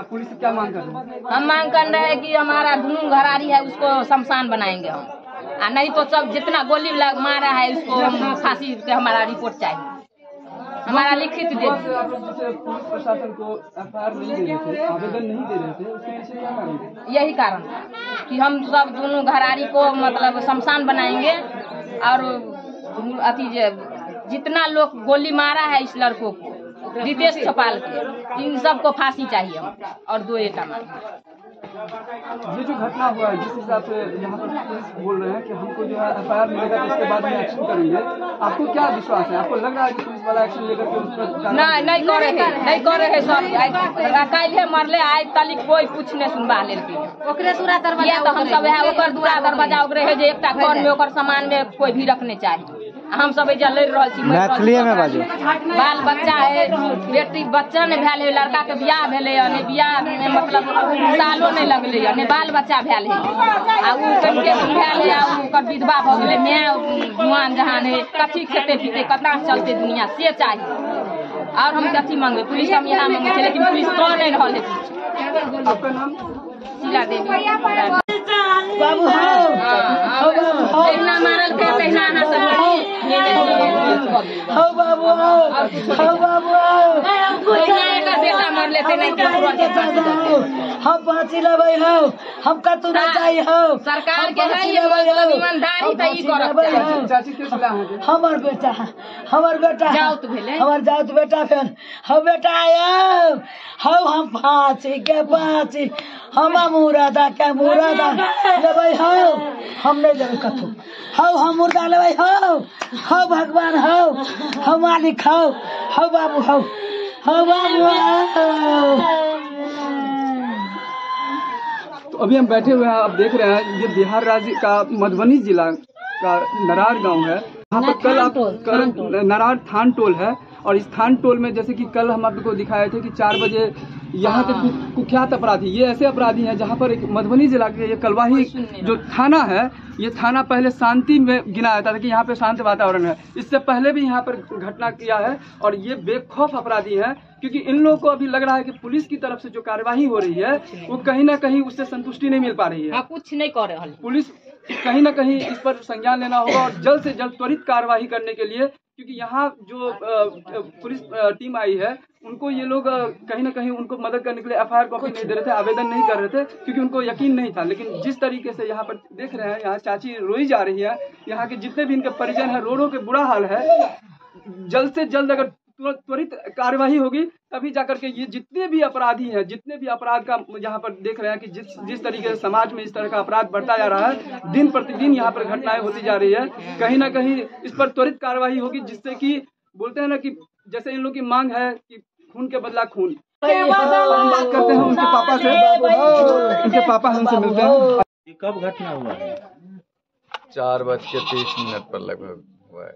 क्या पुलिस से क्या मांग कर रहे हैं? हम मांग कर रहे हैं कि हमारा दुनू घरारी है उसको शमशान बनाएंगे हम, और नहीं तो सब जितना गोली मारा है उसको फांसी के हमारा रिपोर्ट चाहिए, हमारा लिखित दे। जैसे पुलिस प्रशासन को एफआईआर नहीं दे रहे थे, आवेदन नहीं दे रहे थे, उसके पीछे क्या कारण है? यही कारण कि हम सब दोनों घरारी को मतलब शमशान बनाएंगे, और अति जितना लोग गोली मारा है इस लड़कों को, रितेश चौपाल के, इन सबको फांसी चाहिए और 2 एटा मार। ये जो घटना हुआ है, जिस हिसाब से यहाँ पर पुलिस बोल रहे हैं कि हमको जो है एफआईआर मिलेगा तो उसके बाद में एक्शन करेंगे, आपको क्या विश्वास है? आपको लग रहा है कि पुलिस वाला एक्शन लेकर के उस पर नहीं करे है सब कल मरले आए तली कोई कुछ नहीं सुनवा ले तो हम सब है ओकर दूरा दरवाजा ओकरे है जे एकटा घर में ओकर सामान में कोई भी रखने चाहिए। हम सब एजा लड़ रहल छी, बाल बच्चा है, बेटी बच्चा नहीं भेल है, लड़का के बियाह भेले है, ने बियाह में मतलब सालो नहीं लगले है, ने बाल बच्चा भेल है, आ उ कनके भेल है, आ ओकर विधवा भ गेले, मैं जुआन जहान है, कथी खेते पीते कतना चलते दुनिया से चाहिए। और हम कथी मांगे? पुलिस हम यहाँ मांगे थे, लेकिन पुलिस कौन नहीं रहल है। आपका नाम? शीला देवी। बाबू तहिना मारल थे तहिना अहाँ सब हो बाबू हो बाबू एकर बेटा मरले थे नहीं हम फांसी लेबै हो, हम कतौ न जाई हो, सरकार के है ये मतलब ईमानदारी त ई करब चाहिए। चाची के खिलाफ है हमर बेटा जाउत भेले, हमर जाउत बेटा फेर हो बेटा आयो हो, हम फांसी हम मुरादा के मुरादा लेबै हो, हम नहीं लेबै कथू हो, हम मुर्दा लेबै हो भगवान हो मालिक हो बाबू हो बाबू तो अभी हम बैठे हुए हैं, आप देख रहे हैं ये बिहार राज्य का मधुबनी जिला का नरार गांव है। यहाँ पर कल नरार थान टोल है, और इस थान टोल में जैसे कि कल हम आपको दिखाए थे कि 4 बजे यहाँ के कुख्यात अपराधी, ये ऐसे अपराधी हैं जहाँ पर एक मधुबनी जिला के ये कलवाही जो थाना है, ये थाना पहले शांति में गिना जाता था कि यहाँ पे शांत वातावरण है। इससे पहले भी यहाँ पर घटना किया है, और ये बेखौफ अपराधी हैं, क्योंकि इन लोगों को अभी लग रहा है कि पुलिस की तरफ से जो कार्यवाही हो रही है वो कहीं ना कहीं उससे संतुष्टि नहीं मिल पा रही है। कुछ नहीं कर रहे पुलिस कहीं ना कहीं इस पर संज्ञान लेना होगा और जल्द से जल्द त्वरित कार्यवाही करने के लिए, क्योंकि यहाँ जो पुलिस टीम आई है उनको ये लोग कहीं ना कहीं उनको मदद करने के लिए एफआईआर कॉपी नहीं दे रहे थे, आवेदन नहीं कर रहे थे, क्योंकि उनको यकीन नहीं था। लेकिन जिस तरीके से यहाँ पर देख रहे हैं, यहाँ चाची रोई जा रही है, यहाँ के जितने भी इनके परिजन है, रोडों के बुरा हाल है। जल्द से जल्द अगर त्वरित कार्यवाही होगी तभी जाकर के ये जितने भी अपराधी हैं, जितने भी अपराध का यहाँ पर देख रहे हैं कि जिस तरीके से समाज में इस तरह का अपराध बढ़ता जा रहा है, दिन प्रतिदिन यहाँ पर घटनाएं होती जा रही है, कहीं ना कहीं इस पर त्वरित कार्यवाही होगी, जिससे कि बोलते हैं ना कि जैसे इन लोग की मांग है कि खून के बदला खून। हम बात करते हैं उनके पापा से, उनके पापा हमसे मिलते हैं। ये कब घटना हुआ है? 4:30 पर लगभग हुआ है।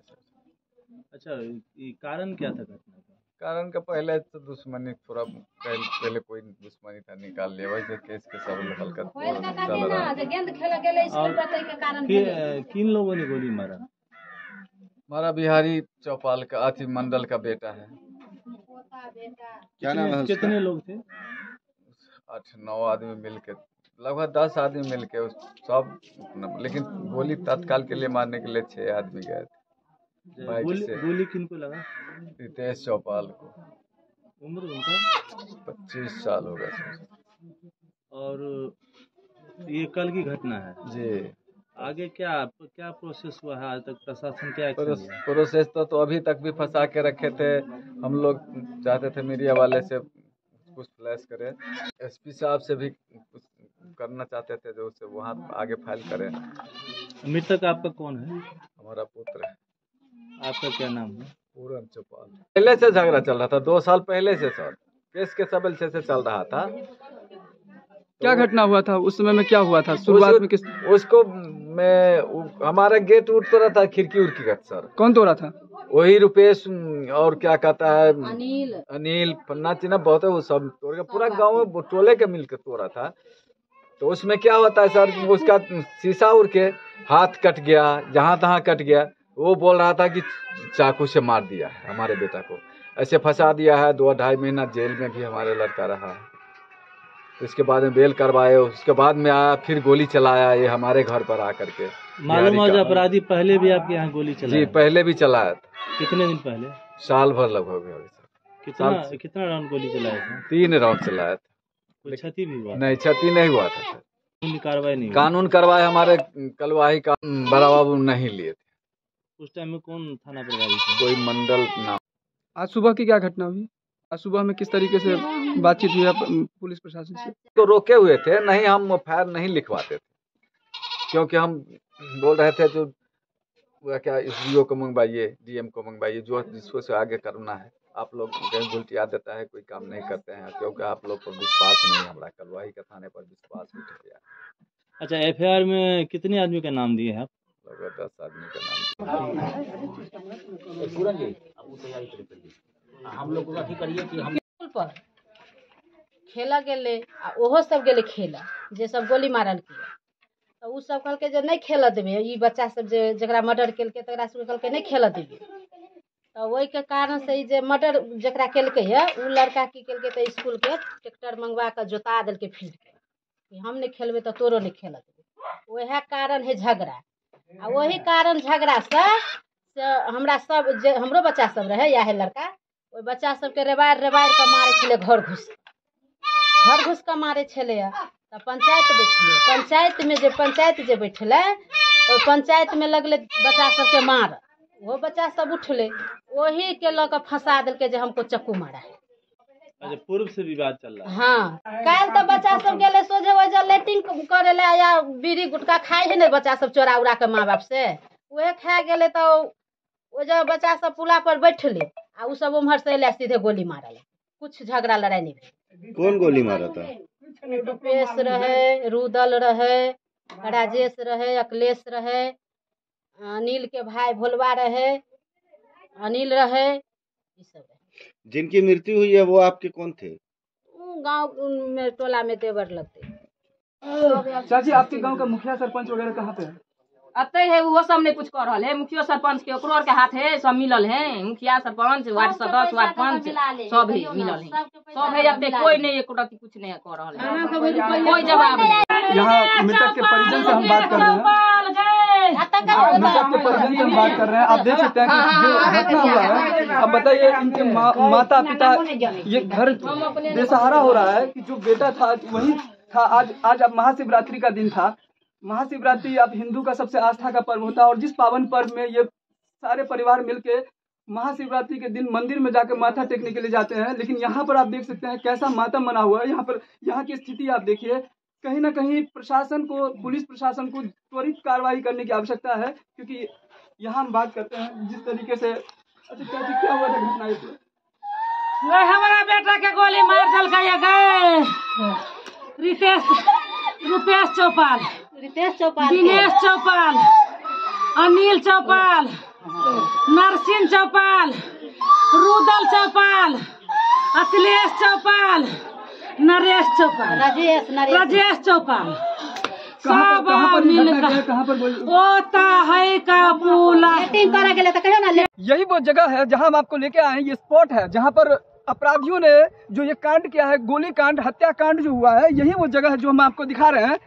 अच्छा, ये कारण क्या था घटना का? कारण का पहले तो दुश्मनी, थोड़ा पहले कोई दुश्मनी था, निकाल लिया वैसे केस के सब हल्का चल रहा है। किन लोगों ने गोली मारा? हमारा बिहारी चौपाल का मंडल का बेटा है। क्या नाम है? कितने लोग थे? 8-9 आदमी मिलके, लगभग 10 आदमी मिलके सब, लेकिन गोली तत्काल के लिए मारने के लिए 6 आदमी गए थे। गोली किनको लगा? रितेश चौपाल को। उम्र उनका 25 साल हो गए। और ये कल की घटना है जी। आगे क्या प्रोसेस हुआ है आज तक? प्रशासन क्या प्रोसेस तो अभी तक भी फंसा के रखे थे। हम लोग चाहते थे मीडिया वाले से कुछ फ्लैश करें, एसपी साहब से भी कुछ करना चाहते थे जो उससे वहाँ आगे फाइल करें। मृतक आपका कौन है? हमारा पुत्र है। आपका क्या नाम है? पूरन चौपाल। पहले से झगड़ा चल रहा था, 2 साल पहले से सर केस के सबल से चल रहा था। क्या घटना हुआ था उस समय में? क्या हुआ था शुरुआत में? उसको मैं हमारा गेट उठ तो रहा था, खिड़की उड़ की सर। कौन तोड़ा था? वही रुपेश और क्या कहता है अनिल पन्ना चिन्ह बहुत है, वो सब तोड़ के पूरा गाँव में टोले के मिल के तोड़ा था। तो उसमें क्या होता है सर, उसका शीशा उड़ के हाथ कट गया, जहाँ तहाँ कट गया। वो बोल रहा था कि चाकू से मार दिया है हमारे बेटा को, ऐसे फंसा दिया है। 2-2.5 महीना जेल में भी हमारे लड़का रहा है। इसके बाद में बेल करवाए, उसके बाद में आया फिर गोली चलाया ये हमारे घर पर आकर के। मालूम हो अपराधी पहले भी आपके यहाँ गोली चलाया? जी पहले भी चलाया था। कितने दिन पहले? साल भर लगभग है। कितना राउंड गोली चलाया था? 3 राउंड चलाया था। कोई क्षति भी हुआ? नहीं, क्षति नहीं हुआ था सर। कार्रवाई नहीं? कानून कार्रवाई हमारे कलवाही का बड़ा बाबू नहीं लिए थे। उस टाइम में कौन थाना प्रभारी था? कोई मंडल नाम। आज सुबह की क्या घटना हुई? आज सुबह में किस तरीके से बातचीत हुई पुलिस प्रशासन से? तो रोके हुए थे, नहीं हम एफआईआर नहीं लिखवाते थे, क्योंकि हम बोल रहे थे जो क्या एसडीओ को मंगवाइए, डीएम को मंगवाइए, जो जिसको से आगे करना है। आप लोग कहीं उल्टिया देता है, कोई काम नहीं करते हैं, क्योंकि आप लोग पर विश्वास नहीं, हमारा कलवाही का थाने पर विश्वास उठ गया। अच्छा, एफआईआर में कितने आदमी का नाम दिए हैं आप? लगभग 10 आदमी का नाम हम लोग करिए कि हम पर खेला गेले आ ओहो सब गेले खेला जे सब गोली मारल किया, तो उ सब कहलके जे नहीं खेल देबे, ई बच्चा सब जे जकरा मर्डर केलके तकरा सब कहलके नहीं खेल देबे। तो वही के कारण से जे मर्डर जकरा केलके है उ लड़का की केलके तो स्कूल के ट्रैक्टर मंगवा के जोता देलके फील्ड के कि हम नहीं खेलबे तो तोरो नहीं खेल देबे। वह कारण है झगड़ा, आ वही कारण झगड़ा से हमरा सब जे हमरो बच्चा सब रहे या है लड़का, ओहि बच्चा सबके रेबार के मारे छले, घर घुस के मारे छले। तो पंचायत बैठले, पंचायत जे बैठले ओहि पंचायत में लगले बच्चा सबके मार, वो बच्चा सब उठले, वही के लऽ के फंसा दिलके जे हमको चक्कू मारा है। अच्छा, पूर्व से विवाद चल रहा है? हाँ, काल तो बच्चा सब गेले सोझे वजह लेटिंग करे ले या बीड़ी गुटखा खाए है ने बच्चा सब चोरा उरा के माँ बाप से, वह खा गेले तो वो जब बच्चा सब पुला पर बैठले आ उ सब उम्हर से अयले सीधे गोली मारल। कुछ झगड़ा लड़ाई नहीं भेल। कौन गोली मारा था? रुपेश रहे, रुदल रहे, राजेश रहे, अखिलेश रहे, अनिल के भाई भोलवा रहे, अनिल रहे, ये सब रहे। जिनकी मृत्यु हुई है वो आपके कौन थे? गांव में टोला में देवर लगते। चाची, आपके गांव का मुखिया सरपंच वगैरह कहाँ पे है? अते है, वो सब नहीं कुछ कर रहा है। मुखिया सरपंच के ओकरो के हाथ है, सब मिलल है। मुखिया सरपंच, वार्ड सदस्य, वार्ड पंच सब है मिलल है, सब है। अब कोई नहीं एक रति कुछ नहीं कर रहा है, कोई जवाब नहीं। यहाँ मृतक के परिजन से हम बात कर रहे हैं, मृतक के परिजन से हम बात कर रहे हैं। आप देख सकते हैं कि जो घटना हुआ है, अब बताइए इनके माता पिता, ये घर बेसहारा हो रहा है कि जो बेटा था वही था। आज अब महाशिवरात्रि का दिन था। महाशिवरात्रि अब हिंदू का सबसे आस्था का पर्व होता है, और जिस पावन पर्व में ये सारे परिवार मिलके महाशिवरात्रि के दिन मंदिर में जाकर माथा टेकने के लिए जाते हैं। लेकिन यहाँ पर आप देख सकते हैं कैसा मातम मना हुआ है। यहाँ की स्थिति आप देखिए, कहीं ना कहीं प्रशासन को, पुलिस प्रशासन को त्वरित कार्रवाई करने की आवश्यकता है, क्योंकि यहाँ हम बात करते हैं जिस तरीके से। अच्छा चाची, क्या हुआ था घटना? हमारा बेटा के गोली मार दिलका रुपेश चौपाल, दिनेश चौपाल, अनिल चौपाल, नरसिंह चौपाल, रुदल चौपाल, अखिलेश चौपाल, नरेश चौपाल, राजेश चौपाल, सब कहाँ पर होता है का पूला। यही वो जगह है जहां हम आपको लेके आए हैं। ये स्पॉट है जहां पर अपराधियों ने जो ये कांड किया है, गोली कांड, हत्याकांड जो हुआ है, यही वो जगह है जो हम आपको दिखा रहे हैं।